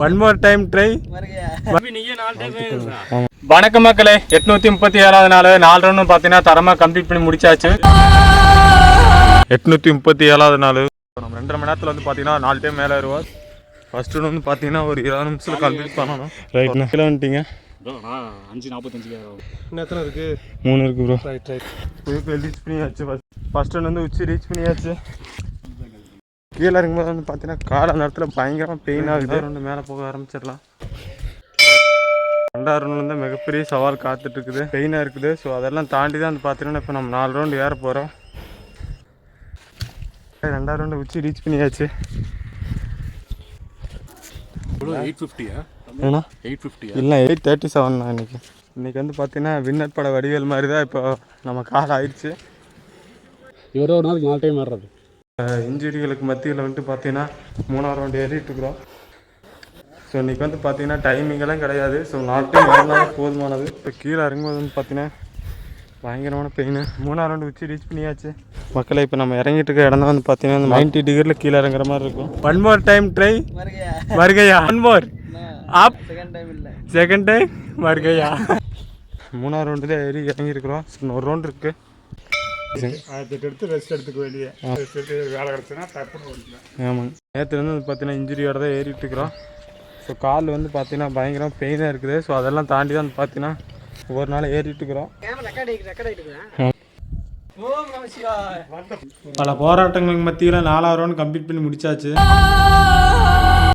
One more time try. வணக்கம் மக்களே, 837வது நாள் 4 ரவுண்ட் பார்த்தீங்கன்னா தரமாக கம்ப்ளீட் பண்ணி முடிச்சாச்சு. 837வது நாள் நம்ம 2.5 மணி நேரத்தில் வந்து பார்த்தீங்கன்னா 4 டைம் மேலே ஏறுவோம். ஃபர்ஸ்ட் ரவுண்ட் வந்து பார்த்தீங்கன்னா ஒரு 20 நிமிஷத்தில் கம்ப்ளீட் பண்ணணும். ரைட்ண்ணா கிலோ வந்துட்டீங்க. 5:45 இன்னும் எத்தனை இருக்குது? 3 இருக்குது ப்ரோ. ரைட் ரீச் பண்ணியாச்சு. ஃபர்ஸ்ட் ரவுண்ட் வந்து உச்சி ரீச் பண்ணியாச்சு. கீழே இருக்கும்போது வந்து பார்த்தீங்கன்னா காலை நேரத்தில் பயங்கரமாக பெயின் ஆகுது. ரெண்டு மேலே போக ஆரம்பிச்சிடலாம். 2வது ரவுண்ட் வந்து மிகப்பெரிய சவால் காத்துட்ருக்குது, பெயினாக இருக்குது. ஸோ அதெல்லாம் தாண்டி தான் வந்து பார்த்தீங்கன்னா இப்போ நம்ம 4 ரவுண்டு ஏற போகிறோம். 2வது ரவுண்டு உச்சி ரீச் பண்ணியாச்சு. 850 ஏன்னா 850 இல்லை 837 தான் இன்றைக்கி வந்து பார்த்தீங்கன்னா வின்னர் பட வடிவேல் மாதிரி தான் இப்போ நம்ம கால் ஆயிடுச்சு. இவரோ ஒரு நாளைக்கு 4 டைம் ஏறுறது. இன்ஜுரிகளுக்கு மத்தியில் வந்துட்டு பார்த்தீங்கன்னா 3வது ரவுண்டு ஏறிட்டுருக்குறோம். ஸோ இன்றைக்கி வந்து பார்த்தீங்கன்னா டைமிங்கெல்லாம் கிடையாது. ஸோ 4 டைம் ஏறினாலும் போதுமானது. இப்போ கீழே இறங்கும்போது வந்து பார்த்தீங்கன்னா பயங்கரமான பெயின். 3வது ரவுண்டு வச்சு ரீச் பண்ணியாச்சு. மக்களை இப்போ நம்ம இறங்கிட்டு இருக்க இடம் தான் வந்து பார்த்தீங்கன்னா 90 டிகிரியில் கீழே இறங்குற மாதிரி இருக்கும். One more time try. வருகையா? ஒன் மோர் ஆப். செகண்ட் டைம் வருகையா? 3வது ரவுண்டில் ஏறி இறங்கியிருக்கிறோம். இன்னொரு ரவுண்டு இருக்குது. எடுத்து ரெஸ்ட் எடுத்துக்க வேண்டிய வேலை கிடச்சுன்னா தப்புன்னு ஓடிக்கலாம். ஆமாங்க, நேற்றுலேருந்து வந்து பார்த்தீங்கன்னா இன்ஜுரியோட தான் ஏறிட்டு இருக்கிறோம். ஸோ கால் வந்து பார்த்தீங்கன்னா பயங்கரமாக பெயினாக இருக்குது. ஸோ அதெல்லாம் தாண்டி தான் பார்த்தீங்கன்னா ஒவ்வொரு நாள் ஏறிட்டு இருக்கிறோம். பல போராட்டங்களுக்கு மத்தியில் 4வது ரவுண்ட் கம்ப்ளீட் பண்ணி முடிச்சாச்சு.